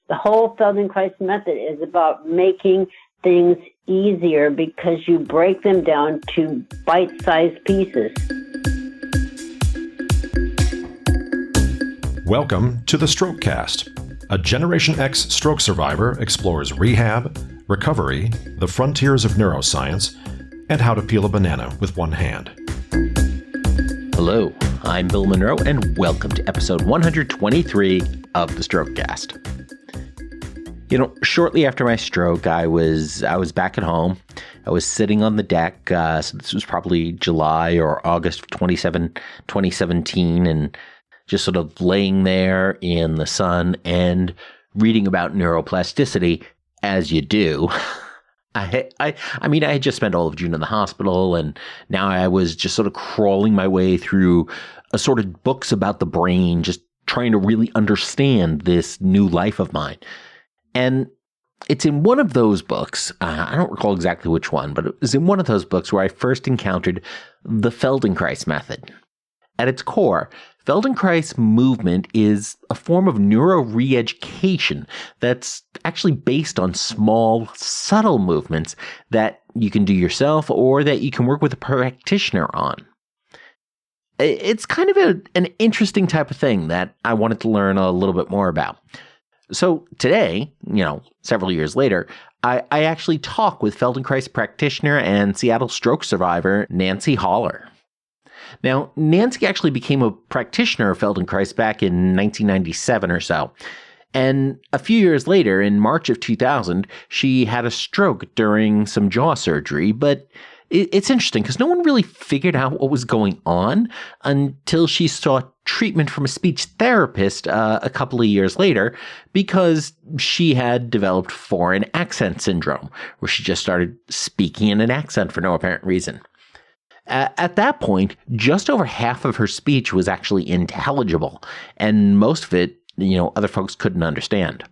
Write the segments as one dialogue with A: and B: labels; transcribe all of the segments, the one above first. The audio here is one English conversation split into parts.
A: The whole Feldenkrais method is about making things easier because you break them down to bite-sized pieces.
B: Welcome to the Strokecast. A Generation X stroke survivor explores rehab, recovery, the frontiers of neuroscience, and how to peel a banana with one hand.
C: Hello, I'm Bill Monroe, and welcome to episode 123 of the Strokecast. You know, shortly after my stroke, I was back at home. I was sitting on the deck. So this was probably July or August of 2017, and just sort of laying there in the sun and reading about neuroplasticity, as you do. I had just spent all of June in the hospital, and now I was just sort of crawling my way through a sort of books about the brain, just trying to really understand this new life of mine. And it's in one of those books, I don't recall exactly which one, but it was in one of those books where I first encountered the Feldenkrais Method. At its core, Feldenkrais movement is a form of neuro re-education that's actually based on small, subtle movements that you can do yourself or that you can work with a practitioner on. It's kind of an interesting type of thing that I wanted to learn a little bit more about. So today, several years later, I actually talk with Feldenkrais practitioner and Seattle stroke survivor Nancy Haller. Now, Nancy actually became a practitioner of Feldenkrais back in 1997 or so. And a few years later, in March of 2000, she had a stroke during some jaw surgery, but it's interesting because no one really figured out what was going on until she sought treatment from a speech therapist a couple of years later because she had developed foreign accent syndrome, where she just started speaking in an accent for no apparent reason. At that point, just over half of her speech was actually intelligible, and most of it, other folks couldn't understand.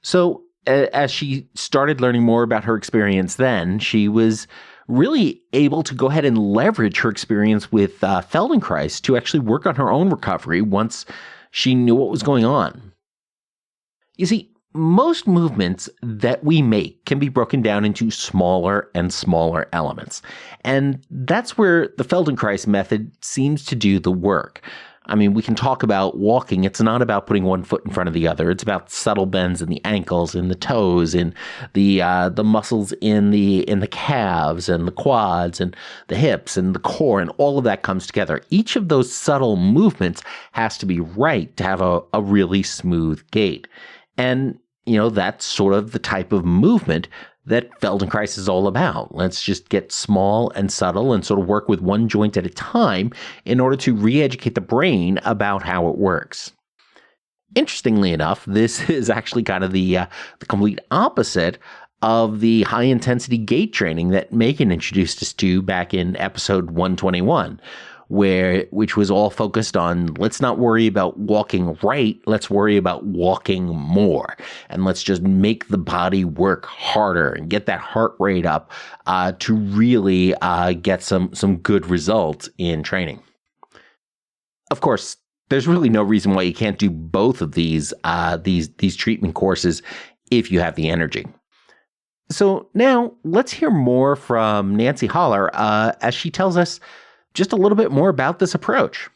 C: So as she started learning more about her experience then, she was really able to go ahead and leverage her experience with Feldenkrais to actually work on her own recovery once she knew what was going on. You see, most movements that we make can be broken down into smaller and smaller elements. And that's where the Feldenkrais method seems to do the work. I mean, we can talk about walking. It's not about putting one foot in front of the other. It's about subtle bends in the ankles, in the toes, in the muscles in the calves and the quads and the hips and the core, and all of that comes together. Each of those subtle movements has to be right to have a really smooth gait. And that's sort of the type of movement that Feldenkrais is all about. Let's just get small and subtle and sort of work with one joint at a time in order to re-educate the brain about how it works. Interestingly enough, this is actually kind of the complete opposite of the high-intensity gait training that Megan introduced us to back in episode 121. Which was all focused on, let's not worry about walking right, let's worry about walking more. And let's just make the body work harder and get that heart rate up to really get some good results in training. Of course, there's really no reason why you can't do both of these treatment courses if you have the energy. So now let's hear more from Nancy Haller as she tells us just a little bit more about this approach.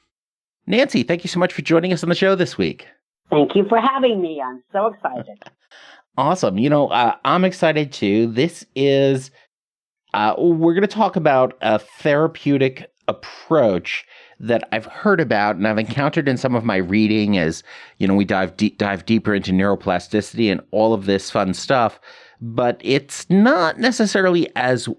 C: Nancy, thank you so much for joining us on the show this week.
A: Thank you for having me. I'm so excited.
C: Awesome. I'm excited too. This is, we're going to talk about a therapeutic approach that I've heard about and I've encountered in some of my reading as, we dive deeper into neuroplasticity and all of this fun stuff, but it's not necessarily as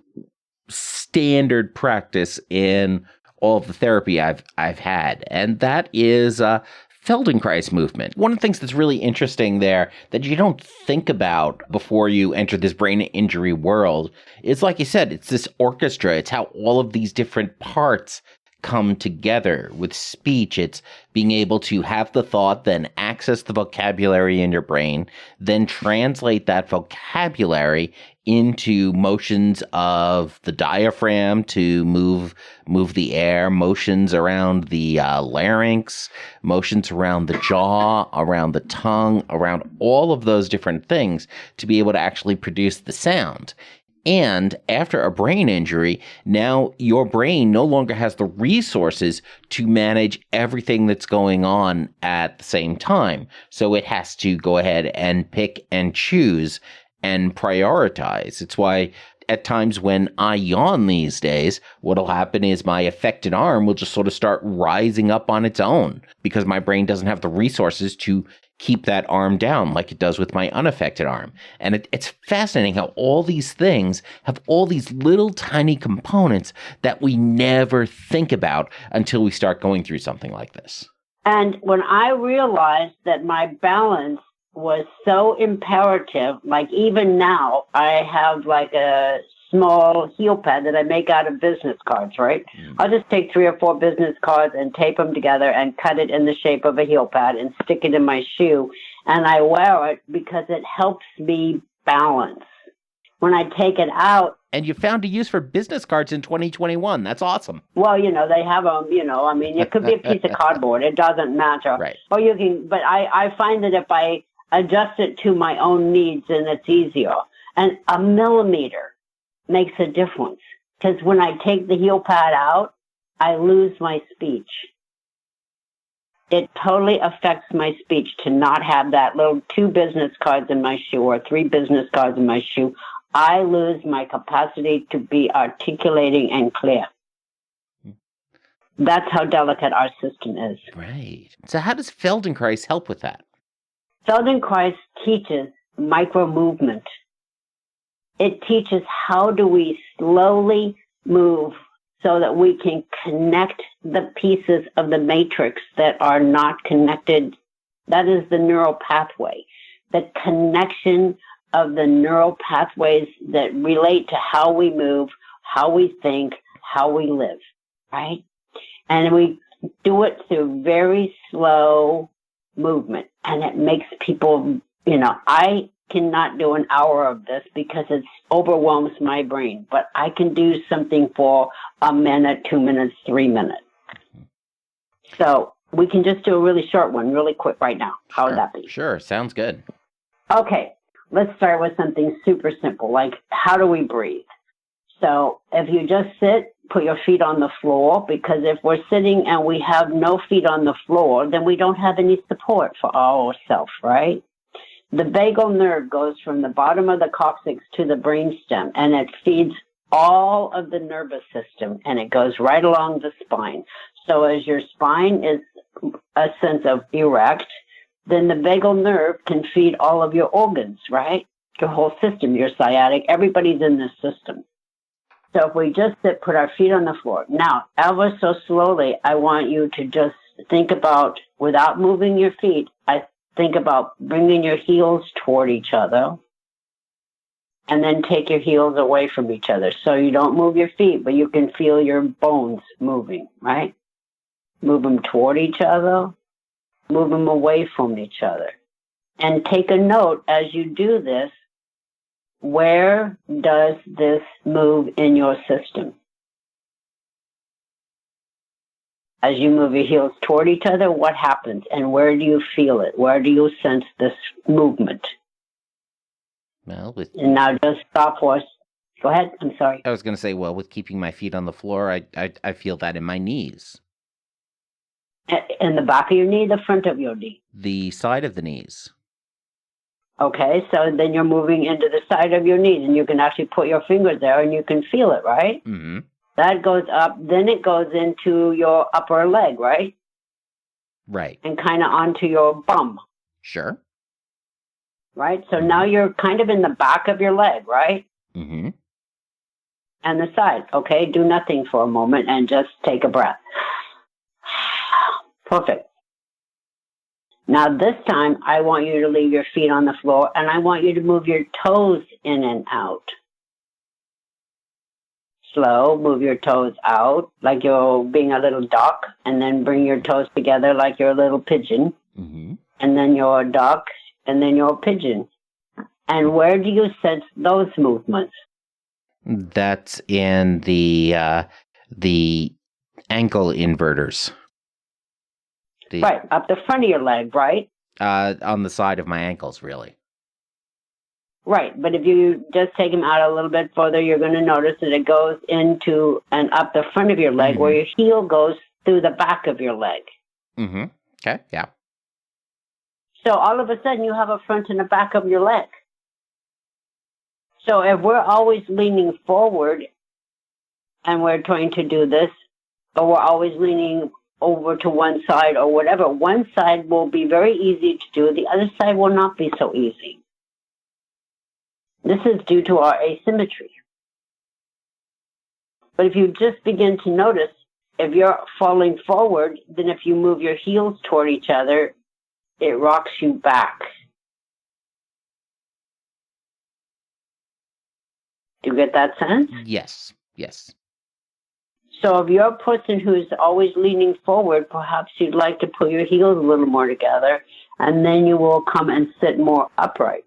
C: standard practice in all of the therapy I've had, and that is Feldenkrais movement. One of the things that's really interesting there that you don't think about before you enter this brain injury world is, like you said, it's this orchestra. It's how all of these different parts come together. With speech, it's being able to have the thought, then access the vocabulary in your brain, then translate that vocabulary into motions of the diaphragm to move the air, motions around the larynx, motions around the jaw, around the tongue, around all of those different things to be able to actually produce the sound. And after a brain injury, now your brain no longer has the resources to manage everything that's going on at the same time. So it has to go ahead and pick and choose and prioritize. It's why at times when I yawn these days, what'll happen is my affected arm will just sort of start rising up on its own because my brain doesn't have the resources to keep that arm down like it does with my unaffected arm. And it's fascinating how all these things have all these little tiny components that we never think about until we start going through something like this.
A: And when I realized that my balance was so imperative, like even now, I have like a small heel pad that I make out of business cards, right? I'll just take 3 or 4 business cards and tape them together and cut it in the shape of a heel pad and stick it in my shoe. And I wear it because it helps me balance. When I take it out.
C: And you found a use for business cards in 2021. That's awesome.
A: Well, they have them, I mean, it could be a piece of cardboard. It doesn't matter.
C: Right.
A: Or you can, but I find that if I adjust it to my own needs, and it's easier. And a millimeter makes a difference. Because when I take the heel pad out, I lose my speech. It totally affects my speech to not have that little 2 business cards in my shoe or 3 business cards in my shoe. I lose my capacity to be articulating and clear. That's how delicate our system is.
C: Right. So how does Feldenkrais help with that?
A: Feldenkrais teaches micro movement. It teaches how do we slowly move so that we can connect the pieces of the matrix that are not connected. That is the neural pathway. The connection of the neural pathways that relate to how we move, how we think, how we live, right? And we do it through very slow movement. And it makes people, I cannot do an hour of this because it overwhelms my brain, but I can do something for a minute, 2 minutes, 3 minutes. So we can just do a really short one, really quick right now. How would that be?
C: Sure. Sounds good.
A: Okay. Let's start with something super simple, like how do we breathe? So if you just sit, put your feet on the floor, because if we're sitting and we have no feet on the floor, then we don't have any support for ourselves, right? The vagal nerve goes from the bottom of the coccyx to the brainstem, and it feeds all of the nervous system, and it goes right along the spine. So as your spine is a sense of erect, then the vagal nerve can feed all of your organs, right? Your whole system, your sciatic, everybody's in this system. So if we just sit, put our feet on the floor. Now, ever so slowly, I want you to just think about, without moving your feet, I think about bringing your heels toward each other and then take your heels away from each other. So you don't move your feet, but you can feel your bones moving, right? Move them toward each other, move them away from each other. And take a note as you do this, where does this move in your system? As you move your heels toward each other, what happens? And where do you feel it? Where do you sense this movement?
C: Well,
A: and now just stop for us. Go ahead. I'm sorry.
C: I was going to say, well, with keeping my feet on the floor, I feel that in my knees.
A: In the back of your knee, the front of your knee?
C: The side of the knees.
A: Okay, so then you're moving into the side of your knees, and you can actually put your fingers there, and you can feel it, right?
C: Mm-hmm.
A: That goes up, then it goes into your upper leg, right?
C: Right.
A: And kind of onto your bum.
C: Sure.
A: Right? So now you're kind of in the back of your leg, right?
C: Mm-hmm.
A: And the side. Okay, do nothing for a moment and just take a breath. Perfect. Now this time, I want you to leave your feet on the floor, and I want you to move your toes in and out. slow. Move your toes out like you're being a little duck, and then bring your toes together like you're a little pigeon.
C: Mm-hmm.
A: And then you're a duck, and then you're a pigeon. And where do you sense those movements?
C: That's in the ankle inverters.
A: Right, up the front of your leg, right?
C: On the side of my ankles, really.
A: Right, but if you just take them out a little bit further, you're going to notice that it goes into and up the front of your leg, where your heel goes through the back of your leg.
C: Mm-hmm. Okay, yeah.
A: So all of a sudden, you have a front and a back of your leg. So if we're always leaning forward and we're trying to do this, or we're always leaning over to one side or whatever, one side will be very easy to do, the other side will not be so easy. This is due to our asymmetry. But if you just begin to notice, if you're falling forward, then if you move your heels toward each other, it rocks you back. Do you get that sense?
C: Yes, yes.
A: So if you're a person who's always leaning forward, perhaps you'd like to put your heels a little more together, and then you will come and sit more upright.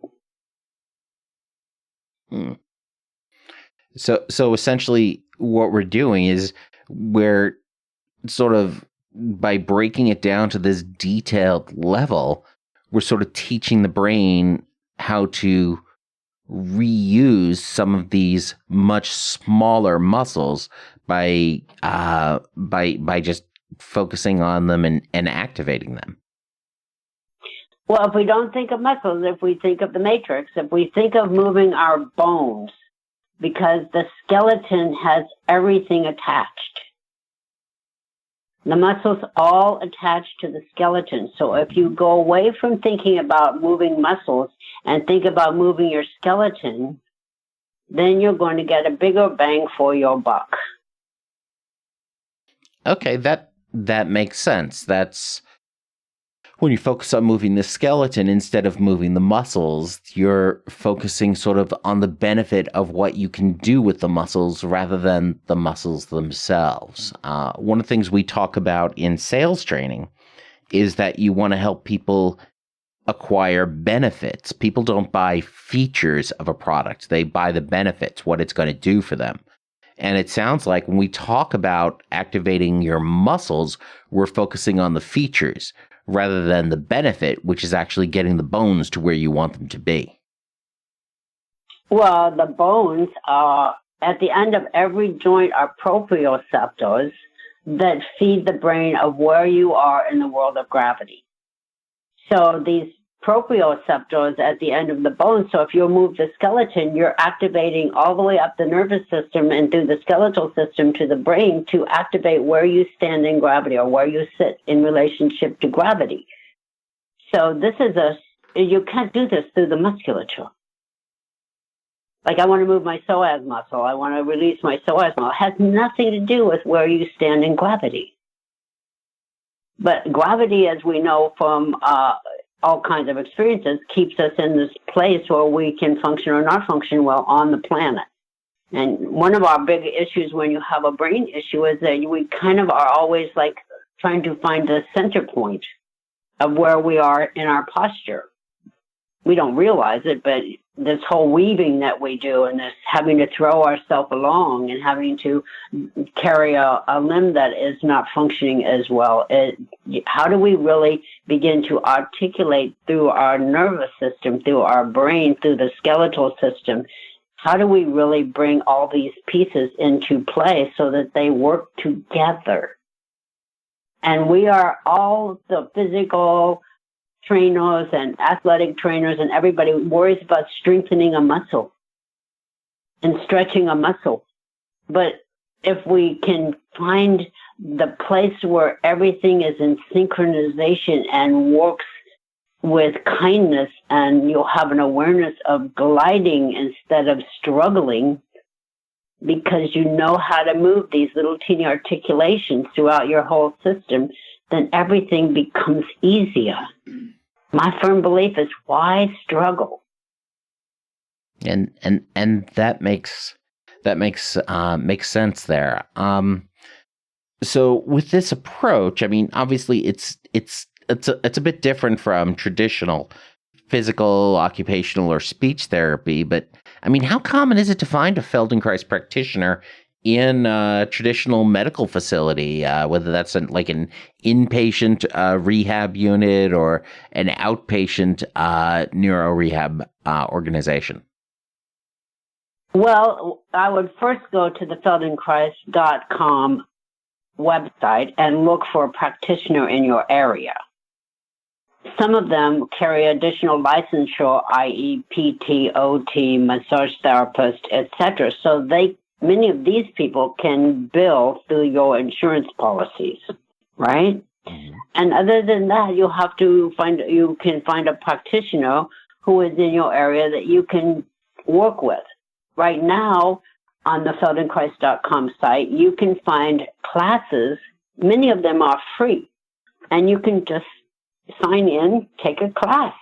C: So essentially what we're doing is we're sort of, by breaking it down to this detailed level, we're sort of teaching the brain how to reuse some of these much smaller muscles by just focusing on them and activating them.
A: Well, if we don't think of muscles, if we think of the matrix, if we think of moving our bones, because the skeleton has everything attached. The muscles all attached to the skeleton. So if you go away from thinking about moving muscles and think about moving your skeleton, then you're going to get a bigger bang for your buck.
C: Okay, that makes sense. That's when you focus on moving the skeleton instead of moving the muscles, you're focusing sort of on the benefit of what you can do with the muscles rather than the muscles themselves. One of the things we talk about in sales training is that you want to help people acquire benefits. People don't buy features of a product. They buy the benefits, what it's going to do for them. And it sounds like when we talk about activating your muscles, we're focusing on the features rather than the benefit, which is actually getting the bones to where you want them to be.
A: Well, the bones are, at the end of every joint are proprioceptors that feed the brain of where you are in the world of gravity. So these proprioceptors at the end of the bone, so if you move the skeleton, you're activating all the way up the nervous system and through the skeletal system to the brain to activate where you stand in gravity or where you sit in relationship to gravity. So this is you can't do this through the musculature. Like I want to move my psoas muscle, I want to release my psoas muscle. It has nothing to do with where you stand in gravity. But gravity, as we know from all kinds of experiences, keeps us in this place where we can function or not function well on the planet. And one of our big issues when you have a brain issue is that we kind of are always like trying to find the center point of where we are in our posture. We don't realize it, but this whole weaving that we do and this having to throw ourselves along and having to carry a limb that is not functioning as well, how do we really begin to articulate through our nervous system, through our brain, through the skeletal system? How do we really bring all these pieces into play so that they work together? And we are all the physical trainers and athletic trainers and everybody worries about strengthening a muscle and stretching a muscle. But if we can find the place where everything is in synchronization and works with kindness, and you'll have an awareness of gliding instead of struggling, because you know how to move these little teeny articulations throughout your whole system, then everything becomes easier. My firm belief is, why struggle?
C: And that makes That makes sense there. So with this approach, I mean, obviously it's a bit different from traditional physical, occupational, or speech therapy. But I mean, how common is it to find a Feldenkrais practitioner in a traditional medical facility, whether that's like an inpatient rehab unit or an outpatient neuro rehab organization?
A: Well, I would first go to the Feldenkrais.com website and look for a practitioner in your area. Some of them carry additional licensure, i.e. PT, OT, massage therapist, etc. So many of these people can bill through your insurance policies, right? Mm-hmm. And other than that, you can find a practitioner who is in your area that you can work with. Right now, on the Feldenkrais.com site, you can find classes. Many of them are free, and you can just sign in, take a class,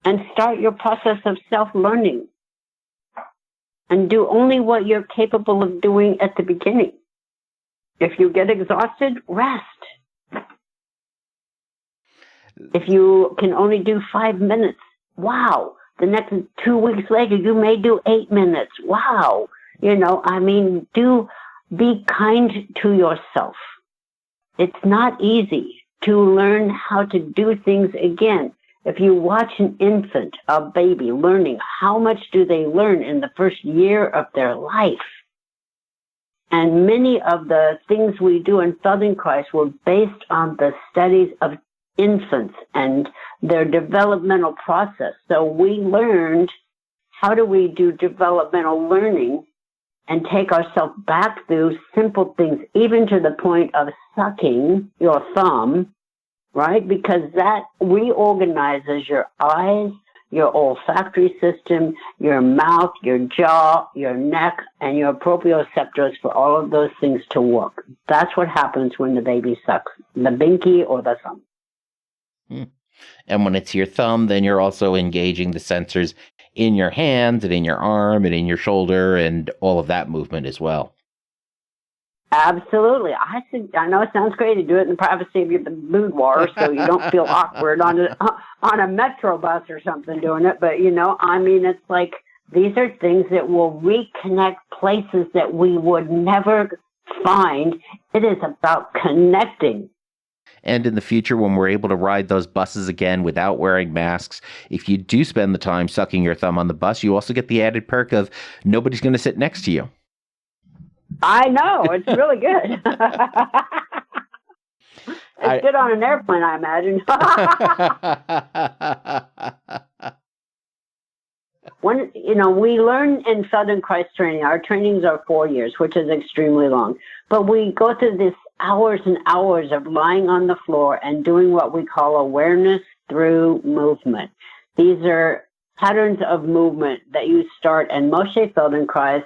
A: and start your process of self-learning. And do only what you're capable of doing at the beginning. If you get exhausted, rest. If you can only do 5 minutes, wow. The next 2 weeks later, you may do 8 minutes. Wow. Be kind to yourself. It's not easy to learn how to do things again. If you watch an infant, a baby learning, how much do they learn in the first year of their life? And many of the things we do in Feldenkrais were based on the studies of infants and their developmental process. So we learned how do we do developmental learning and take ourselves back through simple things, even to the point of sucking your thumb, right? Because that reorganizes your eyes, your olfactory system, your mouth, your jaw, your neck, and your proprioceptors for all of those things to work. That's what happens when the baby sucks, the binky or the thumb.
C: And when it's your thumb, then you're also engaging the sensors in your hand and in your arm and in your shoulder and all of that movement as well.
A: Absolutely. I know it sounds crazy. Do it in the privacy of your boudoir so you don't feel awkward on a metro bus or something doing it. But, it's like these are things that will reconnect places that we would never find. It is about connecting.
C: And in the future, when we're able to ride those buses again without wearing masks, if you do spend the time sucking your thumb on the bus, you also get the added perk of nobody's going to sit next to you.
A: I know. It's really good. It's good on an airplane, I imagine. We learn in Feldenkrais training, our trainings are 4 years, which is extremely long. But we go through this hours and hours of lying on the floor and doing what we call awareness through movement. These are patterns of movement that you start, and Moshe Feldenkrais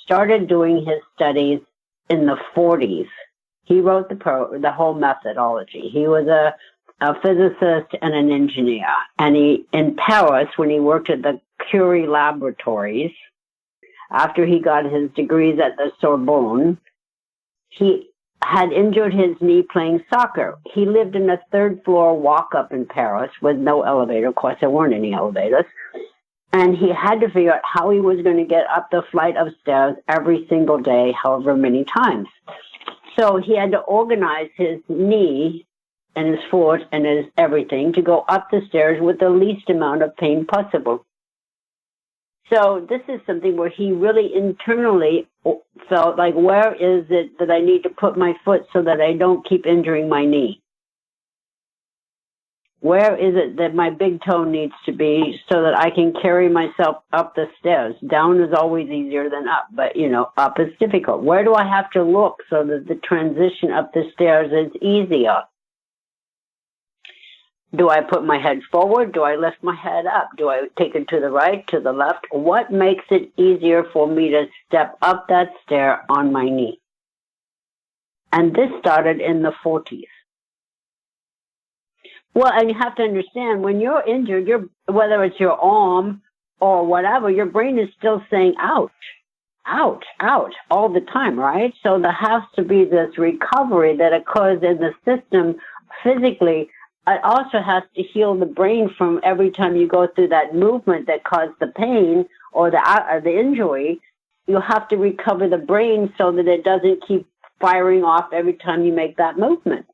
A: started doing his studies in the 40s. He wrote the whole methodology. He was a physicist and an engineer. And in Paris, when he worked at the Curie laboratories, after he got his degrees at the Sorbonne, he had injured his knee playing soccer. He lived in a third-floor walk-up in Paris with no elevator. Of course, there weren't any elevators. And he had to figure out how he was going to get up the flight of stairs every single day, however many times. So he had to organize his knee and his foot and his everything to go up the stairs with the least amount of pain possible. So this is something where he really internally felt like, where is it that I need to put my foot so that I don't keep injuring my knee? Where is it that my big toe needs to be so that I can carry myself up the stairs? Down is always easier than up, but, up is difficult. Where do I have to look so that the transition up the stairs is easier? Do I put my head forward? Do I lift my head up? Do I take it to the right, to the left? What makes it easier for me to step up that stair on my knee? And this started in the 40s. Well, and you have to understand, when you're injured, whether it's your arm or whatever, your brain is still saying, ouch. out all the time, right? So there has to be this recovery that occurs in the system physically. It also has to heal the brain from every time you go through that movement that caused the pain or the injury. You have to recover the brain so that it doesn't keep firing off every time you make that movement.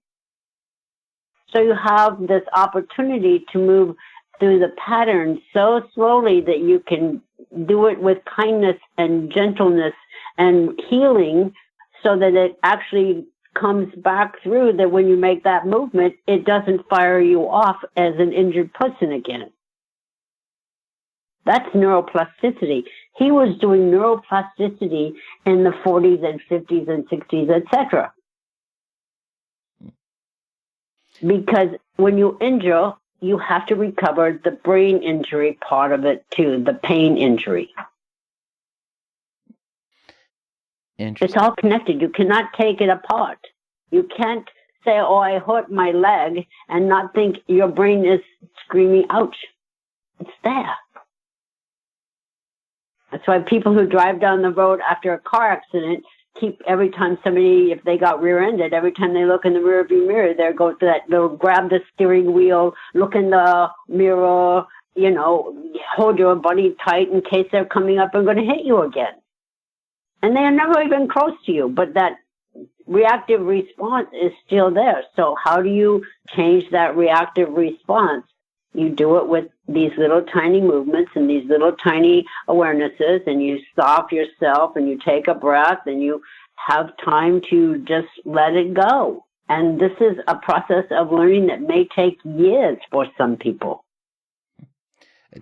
A: So you have this opportunity to move through the pattern so slowly that you can do it with kindness and gentleness and healing, so that it actually comes back through, that when you make that movement, it doesn't fire you off as an injured person again. That's neuroplasticity. He was doing neuroplasticity in the 40s and 50s and 60s, etc. Because when you injure, you have to recover the brain injury part of it too, the pain injury. It's all connected. You cannot take it apart. You can't say, oh, I hurt my leg, and not think your brain is screaming, ouch. It's there. That's why people who drive down the road after a car accident keep, every time somebody, if they got rear-ended, every time they look in the rearview mirror, they'll grab the steering wheel, look in the mirror, hold your body tight in case they're coming up and going to hit you again. And they are never even close to you, but that reactive response is still there. So how do you change that reactive response? You do it with these little tiny movements and these little tiny awarenesses, and you stop yourself and you take a breath and you have time to just let it go. And this is a process of learning that may take years for some people.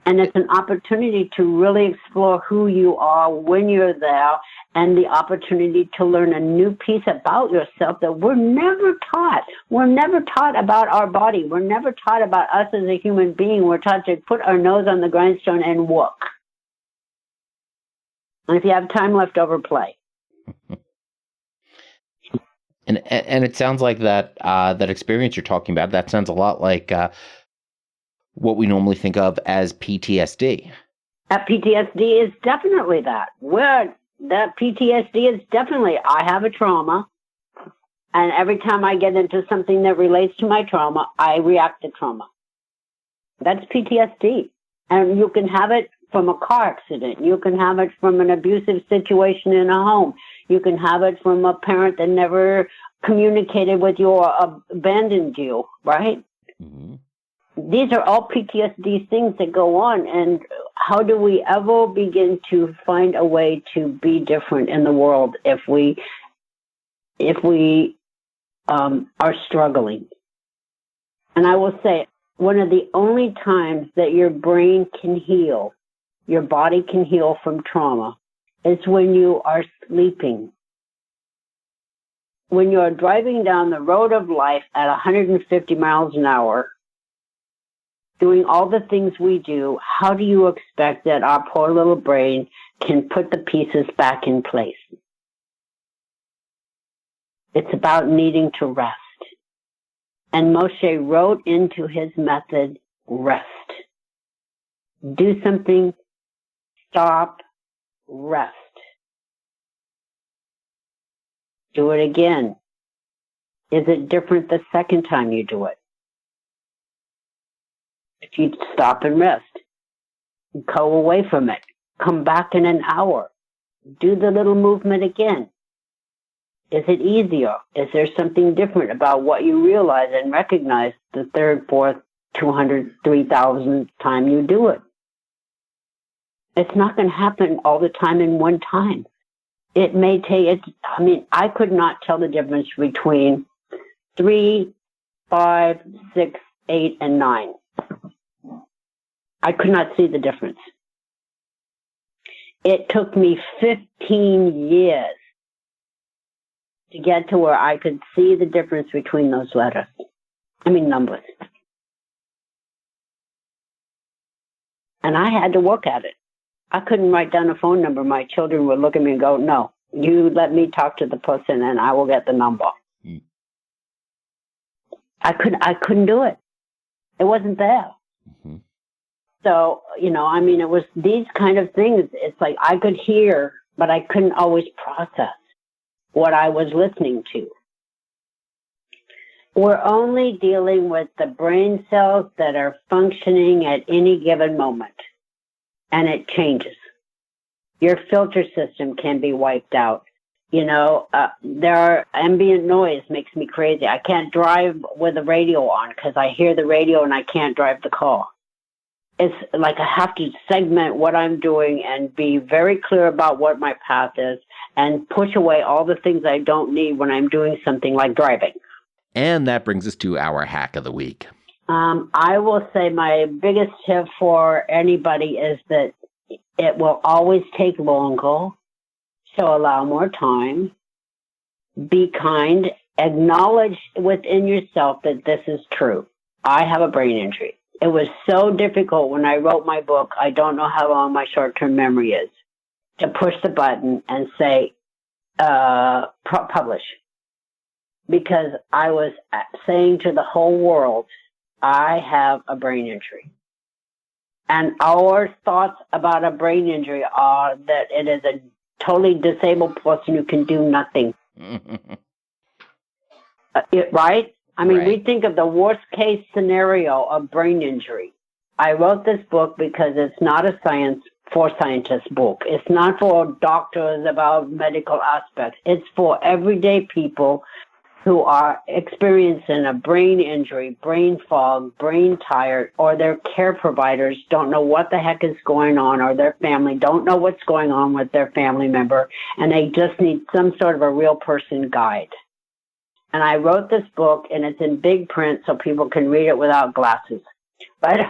A: And it's an opportunity to really explore who you are when you're there, and the opportunity to learn a new piece about yourself that we're never taught. We're never taught about our body. We're never taught about us as a human being. We're taught to put our nose on the grindstone and work. And if you have time left over, play.
C: And it sounds like that experience you're talking about, that sounds a lot like what we normally think of as PTSD.
A: That PTSD is definitely that. That PTSD is definitely, I have a trauma, and every time I get into something that relates to my trauma, I react to trauma. That's PTSD. And you can have it from a car accident. You can have it from an abusive situation in a home. You can have it from a parent that never communicated with you or abandoned you, right? Mm-hmm. These are all PTSD things that go on, and how do we ever begin to find a way to be different in the world if we are struggling? And I will say, one of the only times that your brain can heal, your body can heal from trauma, is when you are sleeping. When you're driving down the road of life at 150 miles an hour, doing all the things we do, how do you expect that our poor little brain can put the pieces back in place? It's about needing to rest. And Moshe wrote into his method, rest. Do something, stop, rest. Do it again. Is it different the second time you do it? If you stop and rest, go away from it, come back in an hour, do the little movement again. Is it easier? Is there something different about what you realize and recognize the third, fourth, 200, 3,000th time you do it? It's not going to happen all the time in one time. It may take, I could not tell the difference between 3, 5, 6, 8, and 9. I could not see the difference. It took me 15 years to get to where I could see the difference between those numbers. And I had to work at it. I couldn't write down a phone number. My children would look at me and go, no, you let me talk to the person and I will get the number. Mm. I couldn't do it. It wasn't there. So, it was these kind of things. It's like I could hear but I couldn't always process what I was listening to. We're only dealing with the brain cells that are functioning at any given moment, and it changes. Your filter system can be wiped out. There are ambient noise makes me crazy. I can't drive with the radio on because I hear the radio and I can't drive the car. It's like I have to segment what I'm doing and be very clear about what my path is and push away all the things I don't need when I'm doing something like driving.
C: And that brings us to our hack of the week.
A: I will say my biggest tip for anybody is that it will always take longer, so allow more time. Be kind. Acknowledge within yourself that this is true. I have a brain injury. It was so difficult when I wrote my book, I don't know how long my short-term memory is, to push the button and say, publish. Because I was saying to the whole world, I have a brain injury. And our thoughts about a brain injury are that it is a totally disabled person who can do nothing. Right? I mean, We think of the worst case scenario of brain injury. I wrote this book because it's not a scientists book. It's not for doctors about medical aspects. It's for everyday people who are experiencing a brain injury, brain fog, brain tired, or their care providers don't know what the heck is going on, or their family don't know what's going on with their family member, and they just need some sort of a real person guide. And I wrote this book, and it's in big print so people can read it without glasses. But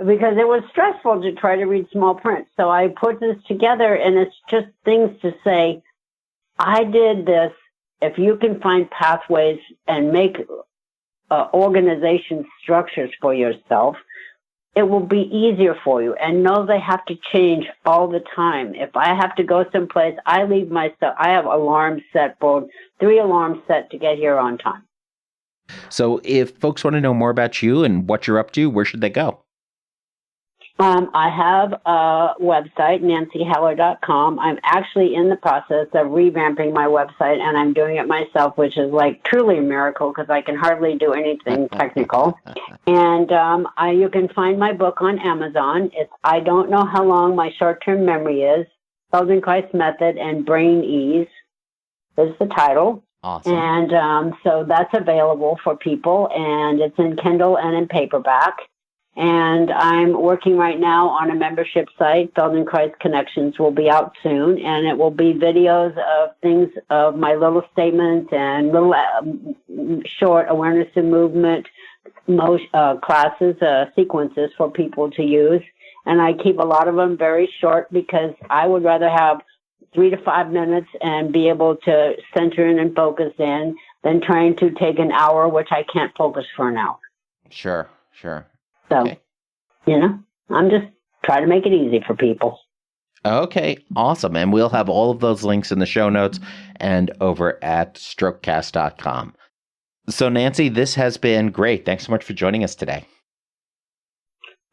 A: because it was stressful to try to read small print. So I put this together, and it's just things to say, I did this. If you can find pathways and make organization structures for yourself, it will be easier for you. And know they have to change all the time. If I have to go someplace, I leave myself. I have alarms set for 3 alarms set to get here on time.
C: So if folks want to know more about you and what you're up to, where should they go?
A: I have a website, nancyheller.com. I'm actually in the process of revamping my website, and I'm doing it myself, which is like truly a miracle because I can hardly do anything technical. And you can find my book on Amazon. It's I Don't Know How Long My Short-Term Memory Is, Feldenkrais Method and BrainEase is the title.
C: Awesome.
A: And so that's available for people, and it's in Kindle and in paperback. And I'm working right now on a membership site. Feldenkrais Connections will be out soon, and it will be videos of things of my little statements and little short awareness and movement classes, sequences for people to use. And I keep a lot of them very short because I would rather have 3 to 5 minutes and be able to center in and focus in than trying to take an hour, which I can't focus for an hour.
C: Sure.
A: So,
C: okay.
A: I'm just trying to make it easy for people.
C: Okay, awesome. And we'll have all of those links in the show notes and over at strokecast.com. So, Nancy, this has been great. Thanks so much for joining us today.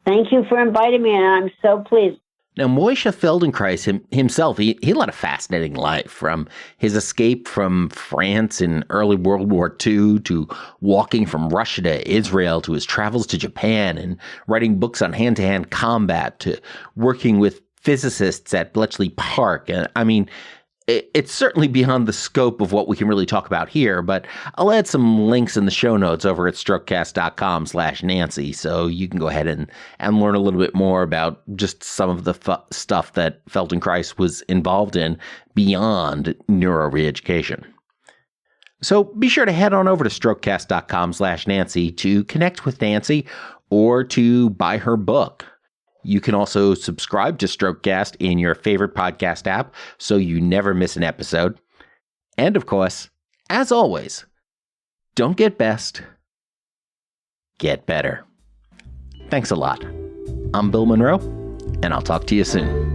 A: Thank you for inviting me, and I'm so pleased.
C: Now, Moshe Feldenkrais himself, he led a fascinating life, from his escape from France in early World War II to walking from Russia to Israel to his travels to Japan and writing books on hand-to-hand combat to working with physicists at Bletchley Park. And I mean, it's certainly beyond the scope of what we can really talk about here, but I'll add some links in the show notes over at strokecast.com/Nancy, so you can go ahead and learn a little bit more about just some of the stuff that Feldenkrais was involved in beyond neuro reeducation. So be sure to head on over to strokecast.com/Nancy to connect with Nancy or to buy her book. You can also subscribe to Strokecast in your favorite podcast app so you never miss an episode. And of course, as always, don't get best, get better. Thanks a lot. I'm Bill Monroe, and I'll talk to you soon.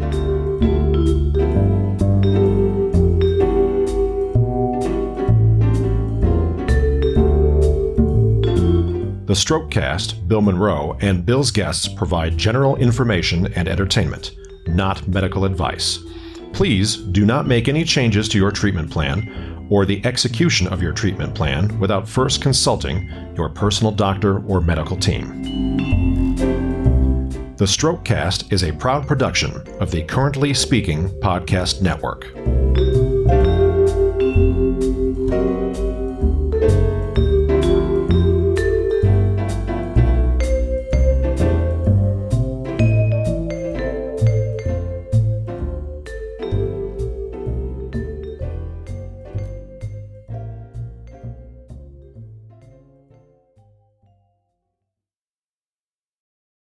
B: The Strokecast, Bill Monroe, and Bill's guests provide general information and entertainment, not medical advice. Please do not make any changes to your treatment plan or the execution of your treatment plan without first consulting your personal doctor or medical team. The Strokecast is a proud production of the Currently Speaking Podcast Network.